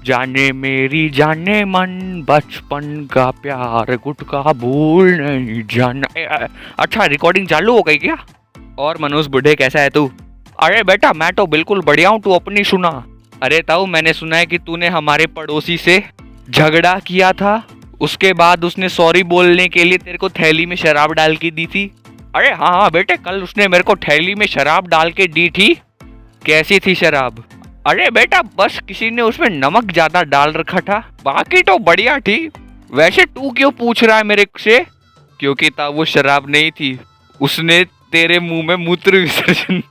जाने मेरी जाने मन बचपन का प्यार गुटका भूल नहीं जाना। अच्छा रिकॉर्डिंग चालू हो गई क्या? और मनोज बुढ़े कैसा है तू? अरे बेटा मैं तो बिल्कुल बढ़िया हूँ, तू अपनी सुना। अरे ताऊ मैंने सुना है कि तूने हमारे पड़ोसी से झगड़ा किया था, उसके बाद उसने सॉरी बोलने के लिए तेरे को थैली में शराब डाल के दी थी। अरे हाँ हाँ बेटे, कल उसने मेरे को थैली में शराब डाल के दी थी। कैसी थी शराब? अरे बेटा बस किसी ने उसमें नमक ज्यादा डाल रखा था, बाकी तो बढ़िया थी। वैसे तू क्यों पूछ रहा है मेरे से? क्योंकि ताऊ वो शराब नहीं थी, उसने तेरे मुंह में मूत्र विसर्जन।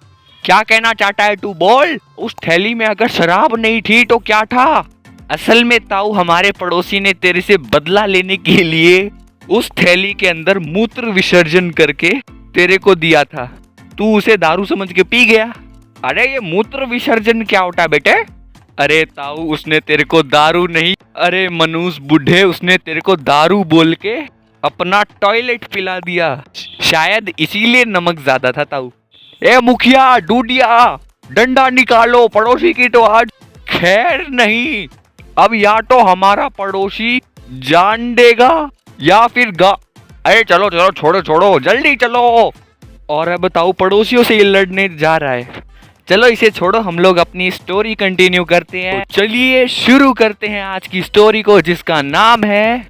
क्या कहना चाहता है तू, बोल। उस थैली में अगर शराब नहीं थी तो क्या था? असल में ताऊ हमारे पड़ोसी ने तेरे से बदला लेने के लिए उस थैली के अंदर मूत्र विसर्जन करके तेरे को दिया था, तू उसे दारू समझ के पी गया। अरे ये मूत्र विसर्जन क्या होता है बेटे? अरे ताऊ उसने तेरे को दारू नहीं, अरे मनूस बुढ़े, उसने तेरे को दारू बोल के अपना टॉयलेट पिला दिया, शायद इसीलिए नमक ज्यादा था ताऊ। ए मुखिया डूडिया डंडा निकालो, पड़ोसी की तो आज खैर नहीं। अब या तो हमारा पड़ोसी जान देगा या फिर अरे चलो चलो छोड़ो छोड़ो जल्दी चलो। और अब बताओ पड़ोसियों से ये लड़ने जा रहा है। चलो इसे छोड़ो, हम लोग अपनी स्टोरी कंटिन्यू करते हैं। तो चलिए शुरू करते हैं आज की स्टोरी को, जिसका नाम है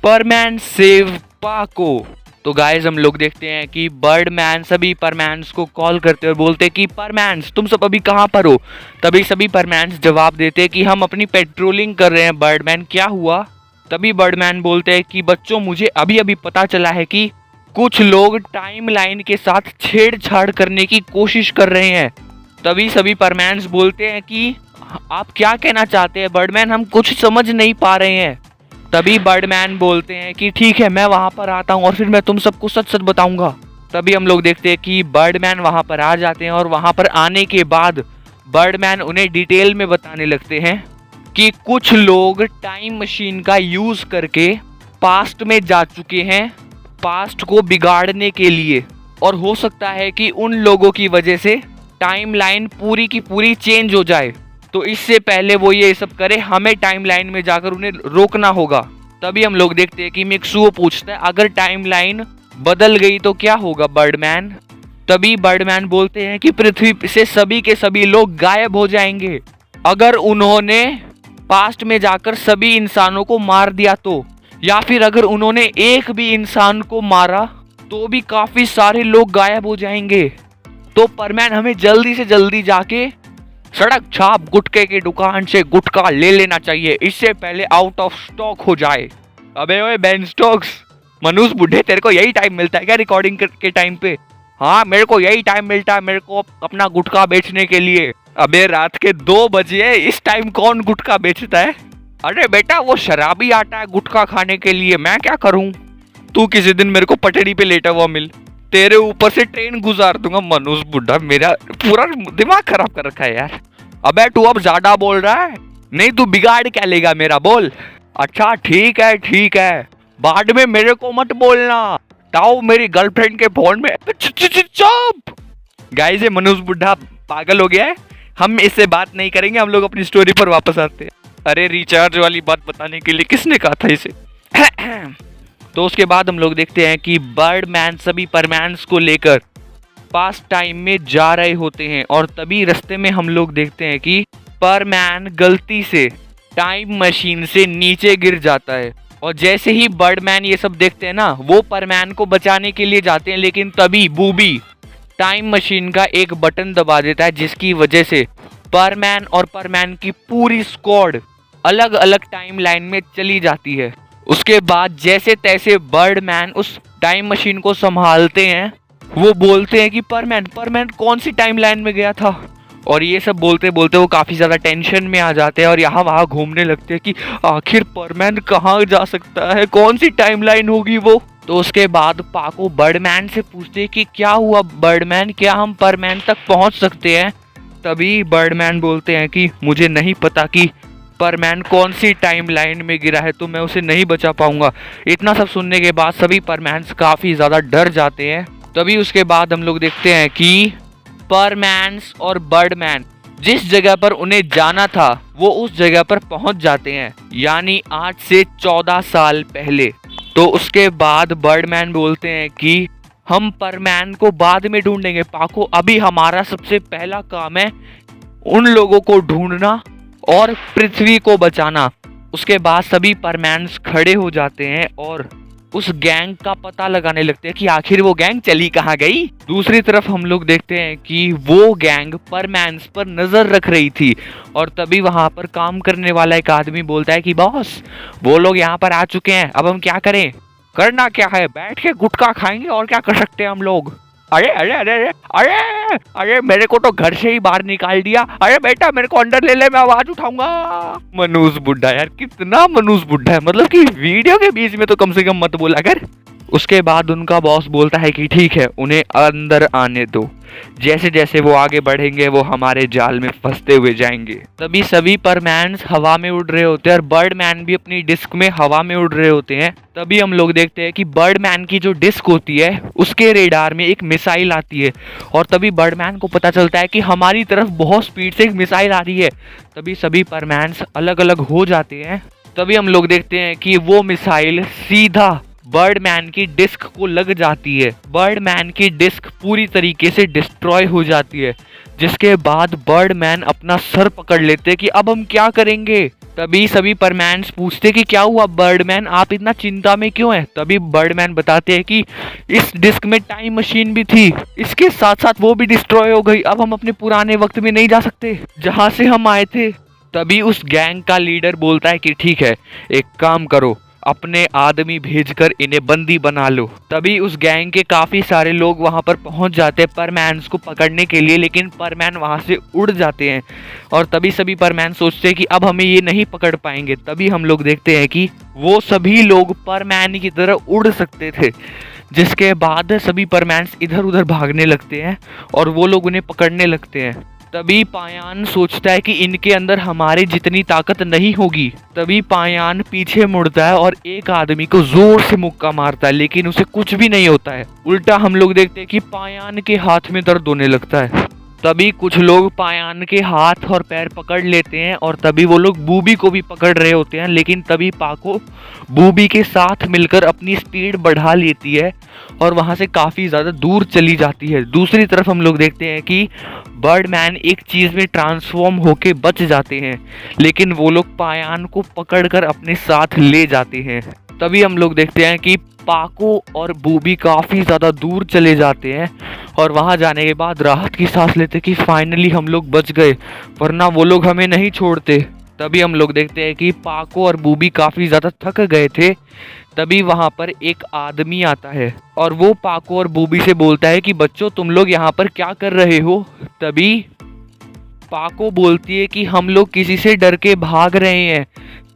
परमैन सेव पाको। तो गाइस हम लोग देखते हैं कि बर्डमैन सभी परमैन्स को कॉल करते और बोलते कि परमैन्स तुम सब अभी कहाँ पर हो? तभी सभी परमैन्स जवाब देते कि हम अपनी पेट्रोलिंग कर रहे हैं। बर्डमैन क्या हुआ? तभी बर्डमैन बोलते हैं कि बच्चों मुझे अभी अभी पता चला है कि कुछ लोग टाइम लाइन के साथ छेड़छाड़ करने की कोशिश कर रहे हैं। तभी सभी परमैन्स बोलते हैं कि आप क्या कहना चाहते हैं बर्डमैन, हम कुछ समझ नहीं पा रहे हैं। तभी बर्डमैन बोलते हैं कि ठीक है मैं वहां पर आता हूँ और फिर मैं तुम सबको सच सच बताऊंगा। तभी हम लोग देखते हैं कि बर्डमैन वहां पर आ जाते हैं और वहां पर आने के बाद बर्डमैन उन्हें डिटेल में बताने लगते हैं कि कुछ लोग टाइम मशीन का यूज करके पास्ट में जा चुके हैं पास्ट को बिगाड़ने के लिए, और हो सकता है कि उन लोगों की वजह से टाइम लाइन पूरी की पूरी चेंज हो जाए। तो इससे पहले वो ये सब करे हमें टाइम लाइन में जाकर उन्हें रोकना होगा। तभी हम लोग देखते हैं कि मिक्सुओ पूछता है अगर टाइम लाइन बदल गई तो क्या होगा बर्डमैन? तभी बर्डमैन बोलते हैं कि पृथ्वी से सभी के सभी लोग गायब हो जाएंगे अगर उन्होंने पास्ट में जाकर सभी इंसानों को मार दिया तो, या फिर अगर उन्होंने एक भी इंसान को मारा तो भी काफी सारे लोग गायब हो जाएंगे। तो परमैन हमें जल्दी से जल्दी जाके सड़क छाप गुटके की दुकान से गुटखा ले लेना चाहिए, इससे पहले आउट ऑफ स्टॉक हो जाए। अबे ओए बेन स्टोक्स, मनोज बुढ़े तेरे को यही टाइम मिलता है क्या रिकॉर्डिंग के टाइम पे? हाँ मेरे को यही टाइम मिलता है मेरे को अपना गुटखा बेचने के लिए। अबे रात के 2 बजे इस टाइम कौन गुटखा बेचता है? अरे बेटा वो शराबी आता है गुटखा खाने के लिए, मैं क्या करूं? तू किसी दिन मेरे को पटड़ी पे लेटा हुआ मिल, तेरे ऊपर से ट्रेन गुजार दूंगा। मनोज बुढ़ा मेरा पूरा दिमाग खराब कर रखा है यार। अबे तू अब ज्यादा बोल रहा है, नहीं तू बिगाड़ क्या लेगा मेरा, बोल। अच्छा ठीक है, बाद में मेरे को मत बोलना, ताऊ मेरी गर्लफ्रेंड के फोन में। चुप। गाइस ये मनोज बुढ़ा पागल हो गया है, हम इससे बात नहीं करेंगे, हम लोग अपनी स्टोरी पर वापस आते हैं। अरे रिचार्ज वाली बात बताने के लिए किसने कहा था इसे? तो उसके बाद हम लोग देखते हैं कि बर्डमैन सभी परमैन्स को लेकर पास्ट टाइम में जा रहे होते हैं, और तभी रास्ते में हम लोग देखते हैं कि परमैन गलती से टाइम मशीन से नीचे गिर जाता है। और जैसे ही बर्डमैन ये सब देखते हैं ना, वो परमैन को बचाने के लिए जाते हैं, लेकिन तभी बूबी टाइम मशीन का एक बटन दबा देता है, जिसकी वजह से परमैन और परमैन की पूरी स्क्वाड अलग अलग टाइम लाइन में चली जाती है। उसके बाद जैसे तैसे बर्डमैन उस टाइम मशीन को संभालते हैं, वो बोलते हैं कि परमैन कौन सी टाइम लाइन में गया था? और ये सब बोलते बोलते वो काफी ज्यादा टेंशन में आ जाते हैं और यहाँ वहाँ घूमने लगते हैं कि आखिर परमैन कहाँ जा सकता है, कौन सी टाइम लाइन होगी वो। तो उसके बाद पाको बर्डमैन से पूछते हैं कि क्या हुआ बर्डमैन, क्या हम परमैन तक पहुँच सकते हैं? तभी बर्डमैन बोलते हैं कि मुझे नहीं पता कि परमैन कौन सी टाइम लाइन में गिरा है, तो मैं उसे नहीं बचा पाऊंगा। इतना सब सुनने के बाद सभी परमैन्स काफी ज्यादा डर जाते हैं। तभी उसके बाद हम लोग देखते हैं कि परमैन्स और बर्डमैन जिस जगह पर उन्हें जाना था वो उस जगह पर पहुंच जाते हैं, यानी आज से 14 साल पहले। तो उसके बाद बर्डमैन बोलते हैं कि हम परमैन को बाद में ढूंढेंगे पाको, अभी हमारा सबसे पहला काम है उन लोगों को ढूंढना और पृथ्वी को बचाना। उसके बाद सभी परमैन्स खड़े हो जाते हैं और उस गैंग का पता लगाने लगते हैं कि आखिर वो गैंग चली कहाँ गई। दूसरी तरफ हम लोग देखते हैं कि वो गैंग परमैन्स पर नजर रख रही थी और तभी वहां पर काम करने वाला एक आदमी बोलता है कि बॉस, वो लोग यहाँ पर आ चुके हैं, अब हम क्या करें? करना क्या है, बैठ के गुटखा खाएंगे और क्या कर सकते हैं हम लोग। अरे अरे अरे अरे अरे अरे मेरे को तो घर से ही बाहर निकाल दिया, अरे बेटा मेरे को अंदर ले ले, मैं आवाज उठाऊंगा। मनूस बुड्ढा, यार कितना मनूस बुड्ढा है, मतलब कि वीडियो के बीच में तो कम से कम मत बोला कर। उसके बाद उनका बॉस बोलता है कि ठीक है, उन्हें अंदर आने दो, जैसे जैसे वो आगे बढ़ेंगे वो हमारे जाल में फंसते हुए जाएंगे। तभी सभी परमैन्स हवा में उड़ रहे होते हैं और बर्डमैन भी अपनी डिस्क में हवा में उड़ रहे होते हैं। तभी हम लोग देखते हैं कि बर्डमैन की जो डिस्क होती है उसके रेडार में एक मिसाइल आती है और तभी बर्डमैन को पता चलता है कि हमारी तरफ बहुत स्पीड से एक मिसाइल आ रही है। तभी सभी परमैन्स अलग अलग हो जाते हैं। तभी हम लोग देखते हैं कि वो मिसाइल सीधा बर्डमैन की डिस्क को लग जाती है। बर्डमैन की डिस्क पूरी तरीके से डिस्ट्रॉय हो जाती है, जिसके बाद बर्डमैन अपना सर पकड़ लेते कि अब हम क्या करेंगे। तभी सभी परमैन्स पूछते कि क्या हुआ बर्डमैन, आप इतना चिंता में क्यों हैं? तभी बर्डमैन बताते हैं कि इस डिस्क में टाइम मशीन भी थी, इसके साथ साथ वो भी डिस्ट्रॉय हो गई, अब हम अपने पुराने वक्त में नहीं जा सकते जहां से हम आए थे। तभी उस गैंग का लीडर बोलता है कि ठीक है, एक काम करो, अपने आदमी भेजकर इन्हें बंदी बना लो। तभी उस गैंग के काफी सारे लोग वहां पर पहुंच जाते हैं परमैन्स को पकड़ने के लिए, लेकिन परमैन वहां से उड़ जाते हैं और तभी सभी परमैन सोचते हैं कि अब हमें ये नहीं पकड़ पाएंगे। तभी हम लोग देखते हैं कि वो सभी लोग परमैन की तरह उड़ सकते थे, जिसके बाद सभी परमैन्स इधर उधर भागने लगते हैं और वो लोग उन्हें पकड़ने लगते हैं। तभी पायान सोचता है कि इनके अंदर हमारे जितनी ताकत नहीं होगी। तभी पायान पीछे मुड़ता है और एक आदमी को जोर से मुक्का मारता है, लेकिन उसे कुछ भी नहीं होता है। उल्टा हम लोग देखते हैं कि पायान के हाथ में दर्द होने लगता है। तभी कुछ लोग पायान के हाथ और पैर पकड़ लेते हैं और तभी वो लोग बूबी को भी पकड़ रहे होते हैं, लेकिन तभी पाको बूबी के साथ मिलकर अपनी स्पीड बढ़ा लेती है और वहां से काफी ज्यादा दूर चली जाती है। दूसरी तरफ हम लोग देखते हैं कि बर्डमैन एक चीज में ट्रांसफॉर्म होके बच जाते हैं, लेकिन वो लोग पायान को पकड़कर अपने साथ ले जाते हैं। तभी हम लोग देखते हैं कि पाको और बूबी काफी ज्यादा दूर चले जाते हैं और वहां जाने के बाद राहत की सांस लेते कि फाइनली हम लोग बच गए, वरना वो लोग हमें नहीं छोड़ते। तभी हम लोग देखते हैं कि पाको और बूबी काफी ज्यादा थक गए थे। तभी वहां पर एक आदमी आता है और वो पाको और बूबी से बोलता है कि बच्चों तुम लोग यहाँ पर क्या कर रहे हो। तभी पाको बोलती है कि हम लोग किसी से डर के भाग रहे हैं।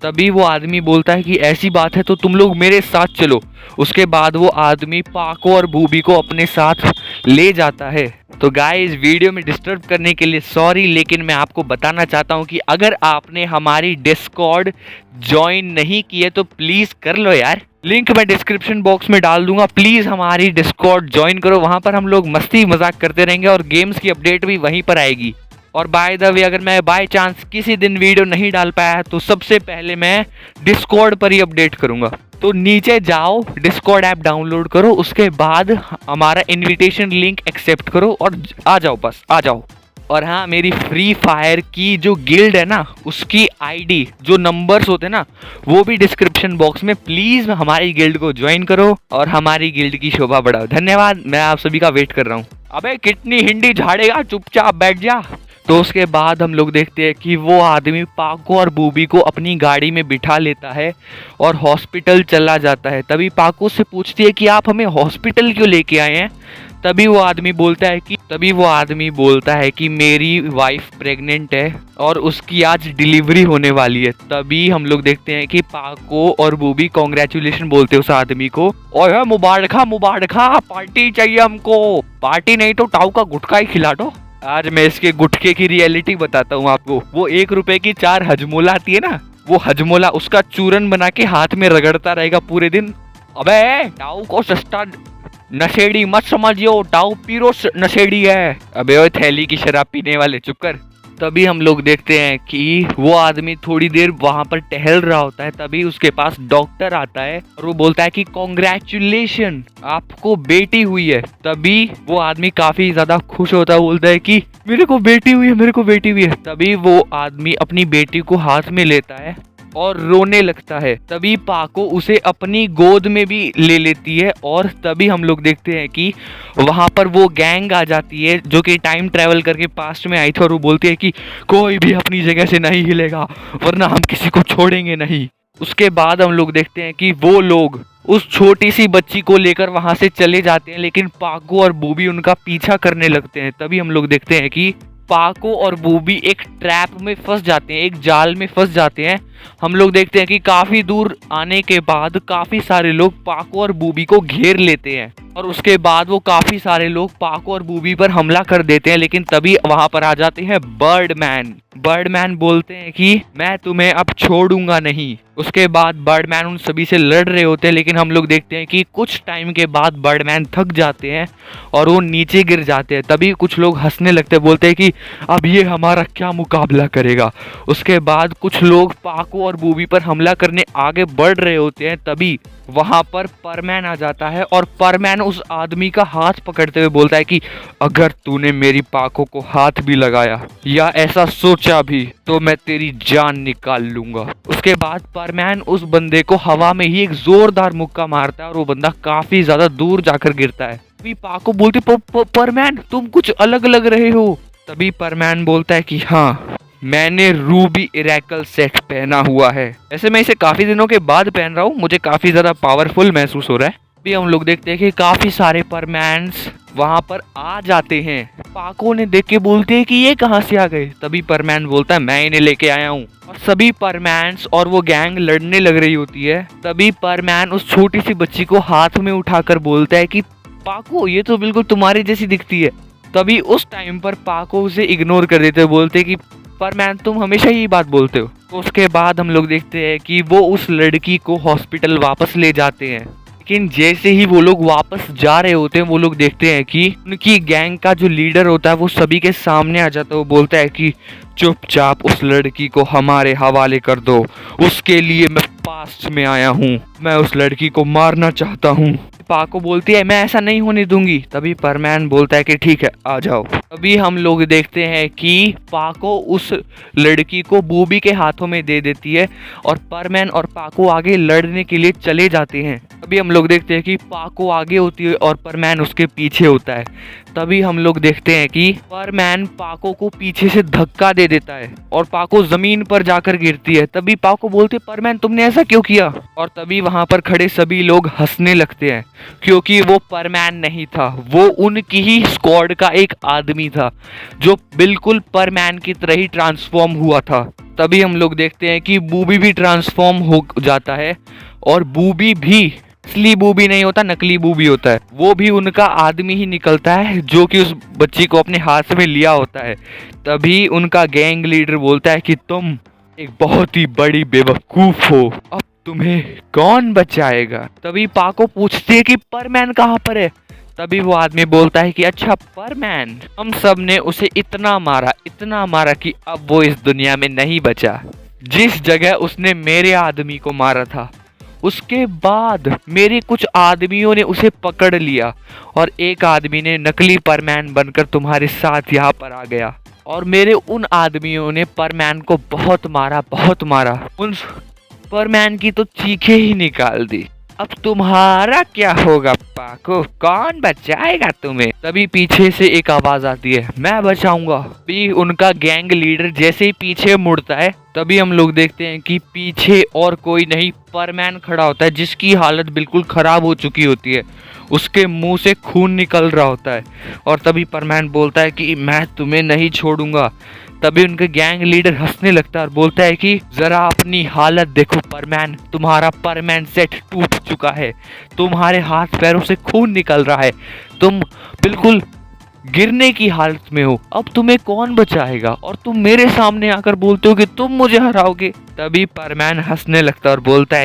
तभी वो आदमी बोलता है कि ऐसी बात है तो तुम लोग मेरे साथ चलो। उसके बाद वो आदमी पाको और बूबी को अपने साथ ले जाता है। तो गाइस वीडियो में डिस्टर्ब करने के लिए सॉरी, लेकिन मैं आपको बताना चाहता हूँ कि अगर आपने हमारी डिस्कॉर्ड ज्वाइन नहीं की है तो प्लीज कर लो यार, लिंक मैं डिस्क्रिप्शन बॉक्स में डाल दूंगा। प्लीज हमारी डिस्कॉर्ड ज्वाइन करो, वहां पर हम लोग मस्ती मजाक करते रहेंगे और गेम्स की अपडेट भी वहीं पर आएगी। और बाय द वे अगर मैं बाय चांस किसी दिन वीडियो नहीं डाल पाया तो सबसे पहले मैं डिस्कॉर्ड पर ही अपडेट करूंगा। तो नीचे जाओ, डिस्कॉर्ड ऐप डाउनलोड करो, उसके बाद हमारा इनविटेशन लिंक एक्सेप्ट करो और आ जाओ, बस आ जाओ। और हाँ, मेरी फ्री फायर की जो गिल्ड है ना, उसकी आईडी जो नंबर्स होते हैं ना, वो भी डिस्क्रिप्शन बॉक्स में। प्लीज हमारी गिल्ड को ज्वाइन करो और हमारी गिल्ड की शोभा बढ़ाओ। धन्यवाद, मैं आप सभी का वेट कर रहा हूँ। अबे कितनी हिंदी झाड़ेगा, चुपचाप बैठ जा। तो उसके बाद हम लोग देखते हैं कि वो आदमी पाको और बूबी को अपनी गाड़ी में बिठा लेता है और हॉस्पिटल चला जाता है। तभी पाको से पूछती है कि आप हमें हॉस्पिटल क्यों लेके आए हैं। तभी वो आदमी बोलता है कि मेरी वाइफ प्रेग्नेंट है और उसकी आज डिलीवरी होने वाली है। तभी हम लोग देखते हैं कि पाको और बूबी कॉन्ग्रेचुलेशन बोलते हैं उस आदमी को। ओए मुबारका मुबारका, पार्टी चाहिए हमको। पार्टी नहीं तो टाऊ का गुटखा ही खिला दो। आज मैं इसके गुटखे की रियलिटी बताता हूँ आपको। वो 1 रुपए की 4 हजमोला आती है ना, वो हजमोला उसका चूरन बना के हाथ में रगड़ता रहेगा पूरे दिन। अबे टाऊ को सस्ता नशेड़ी मत समझियो, टाऊ पीरो नशेड़ी है। अबे ओए थैली की शराब पीने वाले, चुप कर। तभी हम लोग देखते हैं कि वो आदमी थोड़ी देर वहां पर टहल रहा होता है, तभी उसके पास डॉक्टर आता है और वो बोलता है कि कॉन्ग्रेचुलेशन, आपको बेटी हुई है। तभी वो आदमी काफी ज्यादा खुश होता है, बोलता है कि मेरे को बेटी हुई है, मेरे को बेटी हुई है। तभी वो आदमी अपनी बेटी को हाथ में लेता है और रोने लगता है। तभी पाको उसे अपनी गोद में भी ले लेती है और तभी हम लोग देखते हैं कि वहां पर वो गैंग आ जाती है जो कि टाइम ट्रेवल करके पास्ट में आई थी और वो बोलती है कि कोई भी अपनी जगह से नहीं हिलेगा वरना हम किसी को छोड़ेंगे नहीं। उसके बाद हम लोग देखते हैं कि वो लोग उस छोटी सी बच्ची को लेकर वहां से चले जाते हैं, लेकिन पाको और बूबी उनका पीछा करने लगते हैं। तभी हम लोग देखते हैं कि पाको और बूबी एक ट्रैप में फंस जाते हैं, एक जाल में फंस जाते हैं। हम लोग देखते हैं कि काफी दूर आने के बाद काफी सारे लोग पाको और बूबी को घेर लेते हैं और उसके बाद वो काफी सारे लोग पाको और बूबी पर हमला कर देते हैं। लेकिन तभी वहां पर आ जाते हैं बर्डमैन। बर्डमैन बोलते हैं कि मैं तुम्हें अब छोड़ूंगा नहीं। उसके बाद बर्डमैन उन सभी से लड़ रहे होते हैं, लेकिन हम लोग देखते हैं कि कुछ टाइम के बाद बर्डमैन थक जाते हैं और वो नीचे गिर जाते हैं। तभी कुछ लोग हंसने लगते हैं, बोलते हैं कि अब ये हमारा क्या मुकाबला करेगा। उसके बाद कुछ लोग पाको और बूबी पर हमला करने आगे बढ़ रहे होते हैं। तभी वहां पर परमैन आ जाता है और परमैन उस आदमी का हाथ पकड़ते हुए बोलता है कि अगर तूने मेरी पाको को हाथ भी लगाया या ऐसा सोचा भी तो मैं तेरी जान निकाल लूंगा। उसके बाद परमैन उस बंदे को हवा में ही एक जोरदार मुक्का मारता है और वो बंदा काफी ज्यादा दूर जाकर गिरता है। तभी पाको बोलती परमैन तुम कुछ अलग लग रहे हो। तभी परमैन बोलता है कि हाँ, मैंने रूबी इरेकल सेट पहना हुआ है। ऐसे मैं इसे काफी दिनों के बाद पहन रहा हूँ, मुझे काफी ज्यादा पावरफुल महसूस हो रहा है। अभी हम लोग देखते हैं कि काफी सारे परमैन्स वहां पर आ जाते हैं। पाको ने देख के बोलते हैं कि ये कहाँ से आ गए। तभी परमैन बोलता है मैं इन्हें लेके आया हूँ और सभी परमैन्स और वो गैंग लड़ने लग रही होती है। तभी परमैन उस छोटी सी बच्ची को हाथ में उठाकर बोलता है कि पाको ये तो बिल्कुल तुम्हारी जैसी दिखती है। तभी उस टाइम पर पाको उसे इग्नोर कर देते, बोलते कि परमैन तुम हमेशा ही बात बोलते हो। तो उसके बाद हम लोग देखते हैं कि वो उस लड़की को हॉस्पिटल वापस ले जाते हैं, लेकिन जैसे ही वो लोग वापस जा रहे होते हैं वो लोग देखते हैं कि उनकी गैंग का जो लीडर होता है वो सभी के सामने आ जाता है। वो बोलता है कि चुपचाप उस लड़की को हमारे हवाले कर दो, उसके लिए मैं पास्ट में आया हूँ, मैं उस लड़की को मारना चाहता हूँ। पाको बोलती है मैं ऐसा नहीं होने दूंगी। तभी परमैन बोलता है कि ठीक है आ जाओ। तभी हम लोग देखते हैं कि पाको उस लड़की को बूबी के हाथों में दे देती है और परमैन और पाको आगे लड़ने के लिए चले जाते हैं। तभी हम लोग देखते हैं कि पाको आगे होती है और परमैन उसके पीछे होता है। तभी हम लोग देखते हैं कि परमैन पाको को पीछे से धक्का दे देता है और पाको जमीन पर जाकर गिरती है। तभी पाको बोलते परमैन तुमने ऐसा क्यों किया। और तभी वहां पर खड़े सभी लोग हंसने लगते हैं क्योंकि वो परमैन नहीं था, वो उनकी ही स्क्वाड का एक आदमी था जो बिल्कुल परमैन की तरह ही ट्रांसफॉर्म हुआ था। तभी हम लोग देखते हैं कि बूबी भी ट्रांसफॉर्म हो जाता है और बूबी भी असली बूबी नहीं होता, नकली बूबी होता है। वो भी उनका आदमी ही निकलता है जो कि उस बच्ची को अपने हाथ में लिया होता है। तभी उनका गैंग लीडर बोलता है कि तुम एक बहुत ही बड़ी बेवकूफ हो, अब तुम्हें कौन बचाएगा। तभी पाको पूछती है कि परमैन कहाँ पर है। तभी वो आदमी बोलता है कि अच्छा परमैन, हम सब ने उसे इतना मारा कि अब वो इस दुनिया में नहीं बचा। जिस जगह उसने मेरे आदमी को मारा था उसके बाद मेरे कुछ आदमियों ने उसे पकड़ लिया और एक आदमी ने नकली परमैन बनकर तुम्हारे साथ यहाँ पर आ गया और मेरे उन आदमियों ने परमैन को बहुत मारा, उन परमैन की तो चीखें ही निकाल दी। अब तुम्हारा क्या होगा पाको, कौन बचाएगा तुम्हें। तभी पीछे से एक आवाज आती है मैं बचाऊंगा। भी उनका गैंग लीडर जैसे ही पीछे मुड़ता है तभी हम लोग देखते हैं कि पीछे और कोई नहीं परमैन खड़ा होता है जिसकी हालत बिल्कुल खराब हो चुकी होती है, उसके मुंह से खून निकल रहा होता है। और तभी परमैन बोलता है कि मैं तुम्हें नहीं छोड़ूंगा। तभी उनका गैंग लीडर हंसने लगता है और बोलता है कि जरा अपनी हालत देखो परमैन, तुम्हारा परमैन सेट टूट चुका है, तुम्हारे हाथ पैरों से खून निकल रहा है, तुम बिल्कुल गिरने की हालत में हो, अब तुम्हें कौन बचाएगा और तुम मेरे सामने आकर बोलते हो कि तुम मुझे हराओगे। तभी परमैन हंसने लगता है और बोलता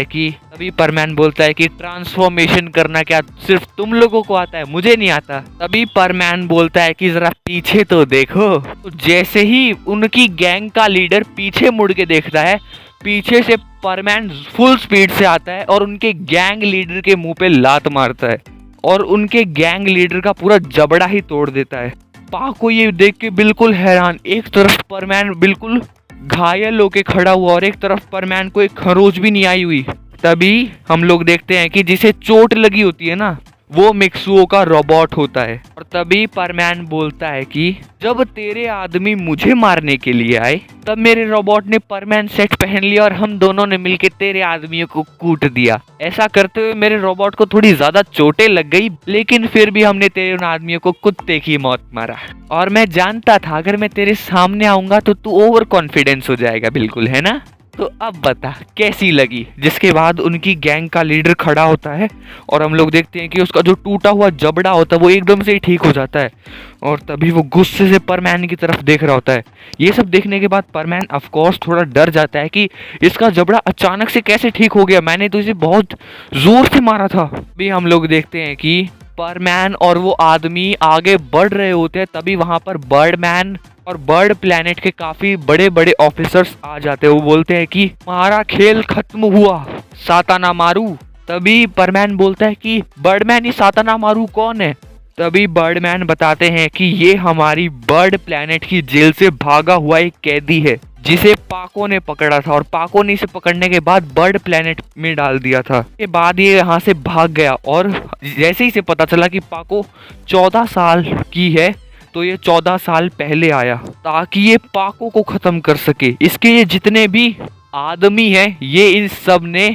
है कि ट्रांसफॉर्मेशन करना क्या सिर्फ तुम लोगों को आता है, मुझे नहीं आता। तभी परमैन बोलता है कि जरा पीछे तो देखो। तो जैसे ही उनकी गैंग का लीडर पीछे मुड़ के देखता है, पीछे से परमैन फुल स्पीड से आता है और उनके गैंग लीडर के मुंह पे लात मारता है और उनके गैंग लीडर का पूरा जबड़ा ही तोड़ देता है। पाको ये देख के बिल्कुल हैरान, एक तरफ परमैन बिल्कुल घायल होके खड़ा हुआ और एक तरफ परमैन को एक खरोच भी नहीं आई हुई। तभी हम लोग देखते हैं कि जिसे चोट लगी होती है ना, वो मिक्सुओ का रोबोट होता है। और तभी परमैन बोलता है कि जब तेरे आदमी मुझे मारने के लिए आए, तब मेरे रोबोट ने परमैन सेट पहन लिया और हम दोनों ने मिलकर तेरे आदमियों को कूट दिया। ऐसा करते हुए मेरे रोबोट को थोड़ी ज्यादा चोटें लग गई, लेकिन फिर भी हमने तेरे उन आदमियों को कुत्ते की मौत मारा। और मैं जानता था अगर मैं तेरे सामने आऊंगा तो तू ओवर कॉन्फिडेंस हो जाएगा, बिल्कुल, है ना? तो अब बता कैसी लगी। जिसके बाद उनकी गैंग का लीडर खड़ा होता है और हम लोग देखते हैं कि उसका जो टूटा हुआ जबड़ा होता है वो एकदम से ही ठीक हो जाता है। और तभी वो गुस्से से परमैन की तरफ देख रहा होता है। ये सब देखने के बाद परमैन ऑफ कोर्स थोड़ा डर जाता है कि इसका जबड़ा अचानक से कैसे ठीक हो गया, मैंने तो इसे बहुत जोर से मारा था। अभी हम लोग देखते हैं कि परमैन और वो आदमी आगे बढ़ रहे होते हैं। तभी वहां पर बर्डमैन और बर्ड प्लेनेट के काफी बड़े बड़े ऑफिसर्स आ जाते हैं। वो बोलते हैं कि हमारा खेल खत्म हुआ, साताना मारू। तभी परमैन बोलता है कि बर्डमैन, ये साताना मारू कौन है? तभी बर्डमैन बताते हैं कि ये हमारी बर्ड प्लेनेट की जेल से भागा हुआ एक कैदी है जिसे पाको ने पकड़ा था और पाको ने इसे पकड़ने के बाद बर्ड प्लेनेट में डाल दिया था। के बाद ये यहाँ से भाग गया और जैसे ही इसे पता चला कि पाको 14 साल की है, तो ये 14 साल पहले आया ताकि ये पाको को खत्म कर सके। इसके ये जितने भी आदमी हैं, ये इन सब ने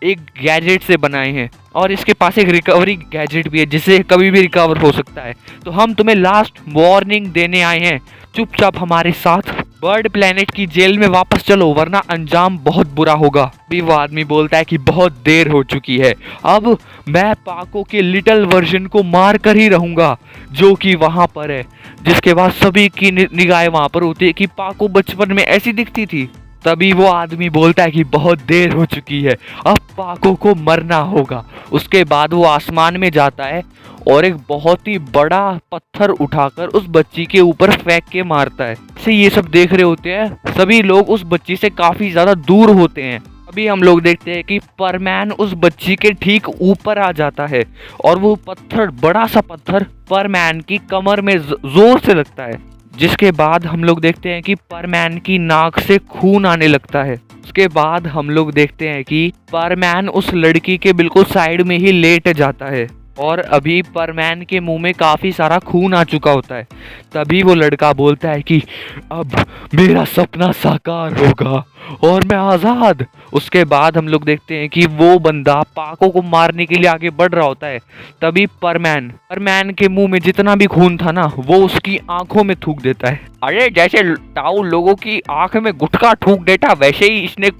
एक गैजेट से बनाए हैं और इसके पास एक रिकवरी गैजेट भी है जिससे कभी भी रिकवर हो सकता है। तो हम तुम्हें लास्ट वार्निंग देने आए हैं, चुपचाप हमारे साथ बर्ड प्लेनेट की जेल में वापस चलो वरना अंजाम बहुत बुरा होगा। भी वो आदमी बोलता है कि बहुत देर हो चुकी है, अब मैं पाको के लिटिल वर्जन को मार कर ही रहूंगा जो कि वहां पर है। जिसके बाद सभी की निगाहें वहां पर होती है कि पाको बचपन में ऐसी दिखती थी। तभी वो आदमी बोलता है कि बहुत देर हो चुकी है, अब पाको को मरना होगा। उसके बाद वो आसमान में जाता है और एक बहुत ही बड़ा पत्थर उठाकर उस बच्ची के ऊपर फेंक के मारता है। से ये सब देख रहे होते हैं सभी लोग उस बच्ची से काफी ज्यादा दूर होते हैं। अभी हम लोग देखते हैं कि परमैन उस बच्ची के ठीक ऊपर आ जाता है और वो पत्थर, बड़ा सा पत्थर परमैन की कमर में जोर से लगता है। जिसके बाद हम लोग देखते हैं कि परमैन की नाक से खून आने लगता है। उसके बाद हम लोग देखते हैं कि परमैन उस लड़की के बिल्कुल साइड में ही लेट जाता है और अभी परमैन के मुंह में काफी सारा खून आ चुका होता है। तभी वो लड़का बोलता है कि अब मेरा सपना साकार होगा और मैं आजाद। उसके बाद हम लोग देखते हैं कि वो बंदा पाको को मारने के लिए आगे बढ़ रहा होता है। तभी परमैन के मुंह में जितना भी खून था ना, वो उसकी आंखों में थूक देता है। अरे जैसे ताऊ लोगों की आंख में गुटखा थूक देता, वैसे ही इसने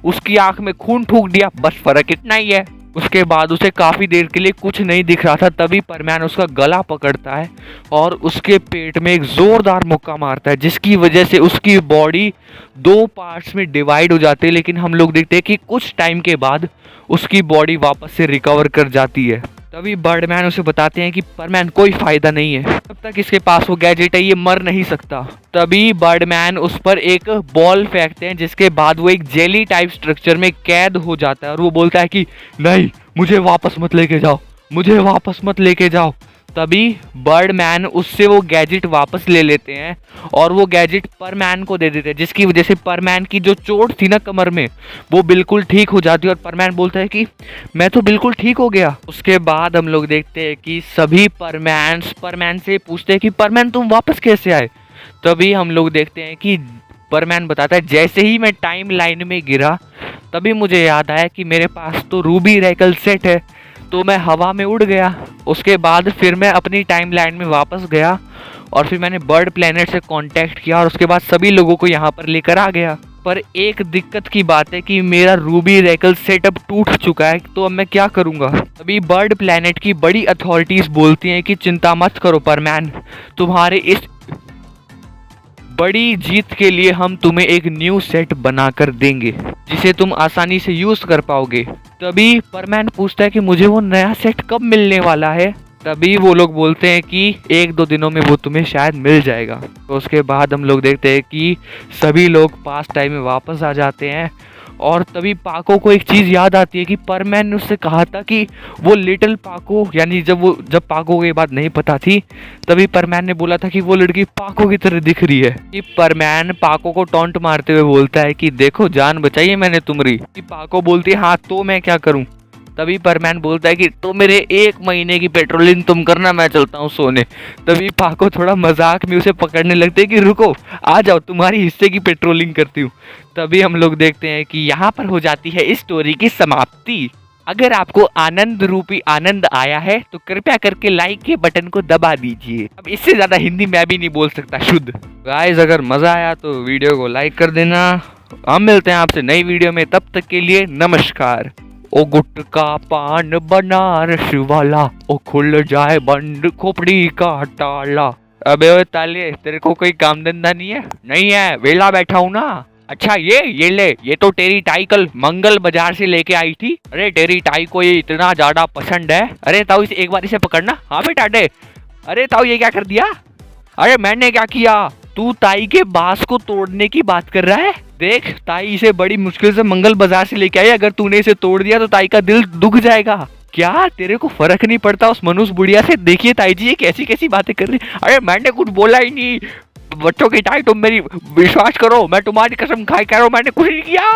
उसकी आंख में खून थूक दिया, बस फर्क इतना ही है। उसके बाद उसे काफी देर के लिए कुछ नहीं दिख रहा था। तभी परमैन उसका गला पकड़ता है और उसके पेट में एक जोरदार मुक्का मारता है जिसकी वजह से उसकी बॉडी 2 पार्ट्स में डिवाइड हो जाती है। लेकिन हम लोग देखते हैं कि कुछ टाइम के बाद उसकी बॉडी वापस से रिकवर कर जाती है। तभी बर्डमैन उसे बताते हैं कि परमैन कोई फायदा नहीं है, तब तक इसके पास वो गैजेट है, ये मर नहीं सकता। तभी बर्डमैन उस पर एक बॉल फेंकते हैं जिसके बाद वो एक जेली टाइप स्ट्रक्चर में कैद हो जाता है और वो बोलता है कि नहीं, मुझे वापस मत लेके जाओ, मुझे वापस मत लेके जाओ। तभी बर्डमैन उससे वो गैजेट वापस ले लेते हैं और वो गैजेट परमैन को दे देते हैं जिसकी वजह से परमैन की जो चोट थी ना कमर में, वो बिल्कुल ठीक हो जाती है और परमैन बोलता है कि मैं तो बिल्कुल ठीक हो गया। उसके बाद हम लोग देखते हैं कि सभी परमैन से पूछते हैं कि परमैन तुम वापस कैसे आए। तभी हम लोग देखते हैं कि परमैन बताता है जैसे ही मैं टाइम लाइन में गिरा तभी मुझे याद आया कि मेरे पास तो रूबी राइकल सेट है, तो मैं हवा में उड़ गया। उसके बाद फिर मैं अपनी टाइमलाइन में वापस गया और फिर मैंने बर्ड प्लेनेट से कांटेक्ट किया और उसके बाद सभी लोगों को यहाँ पर लेकर आ गया। पर एक दिक्कत की बात है कि मेरा रूबी रेकल सेटअप टूट चुका है, तो अब मैं क्या करूंगा। अभी बर्ड प्लेनेट की बड़ी अथॉरिटीज बोलती हैं कि चिंता मत करो परमैन, तुम्हारे इस बड़ी जीत के लिए हम तुम्हें एक न्यू सेट बनाकर देंगे जिसे तुम आसानी से यूज कर पाओगे। तभी परमैन पूछता है कि मुझे वो नया सेट कब मिलने वाला है। तभी वो लोग बोलते हैं कि 1-2 दिनों में वो तुम्हें शायद मिल जाएगा। तो उसके बाद हम लोग देखते हैं कि सभी लोग पास टाइम में वापस आ जाते हैं और तभी पाको को एक चीज़ याद आती है कि परमैन ने उससे कहा था कि वो लिटिल पाको, यानी जब पाको को ये बात नहीं पता थी तभी परमैन ने बोला था कि वो लड़की पाको की तरह दिख रही है। कि परमैन पाको को टॉन्ट मारते हुए बोलता है कि देखो जान बचाई है मैंने तुम्हारी। कि पाको बोलती है हाँ तो मैं क्या करूं। तभी परमैन बोलता है कि तो मेरे 1 महीने की पेट्रोलिंग तुम करना, मैं चलता हूँ सोने। तभी पाको थोड़ा मजाक में उसे पकड़ने लगते हैं कि रुको आ जाओ तुम्हारी हिस्से की पेट्रोलिंग करती हूँ। तभी हम लोग देखते हैं कि यहाँ पर हो जाती है इस स्टोरी की समाप्ति। अगर आपको आनंद रूपी आनंद आया है तो कृपया करके लाइक के बटन को दबा दीजिए। अब इससे ज्यादा हिंदी मैं भी नहीं बोल सकता शुद्ध। गाइस अगर मजा आया तो वीडियो को लाइक कर देना। हम मिलते हैं आपसे नई वीडियो में, तब तक के लिए नमस्कार। ओ गुटका पान बनारस वाला, ओ खुल जाए बंद खोपड़ी का ताला। अबे ओ ताले, तेरे को कोई काम धंधा नहीं है? नहीं है, वेला बैठा हूँ ना। अच्छा ये ले, ये तो तेरी टाई कल मंगल बाजार से लेके आई थी। अरे तेरी टाई को ये इतना ज्यादा पसंद है। अरे ताऊ इसे एक बार इसे पकड़ना। हाँ बेटा दे। अरे ताऊ ये क्या कर दिया? अरे मैंने क्या किया? तू ताई के बांस को तोड़ने की बात कर रहा है? देख ताई इसे बड़ी मुश्किल से मंगल बाजार से लेके आई, अगर तूने इसे तोड़ दिया तो ताई का दिल दुख जाएगा। क्या तेरे को फर्क नहीं पड़ता उस मनुष्य बुढ़िया से? देखिए ताई जी ये कैसी कैसी बातें कर रही। अरे मैंने कुछ बोला ही नहीं। बच्चों की ताई तुम मेरी विश्वास करो, मैं तुम्हारी कसम खाई कह रहा हूँ मैंने कुछ नहीं किया।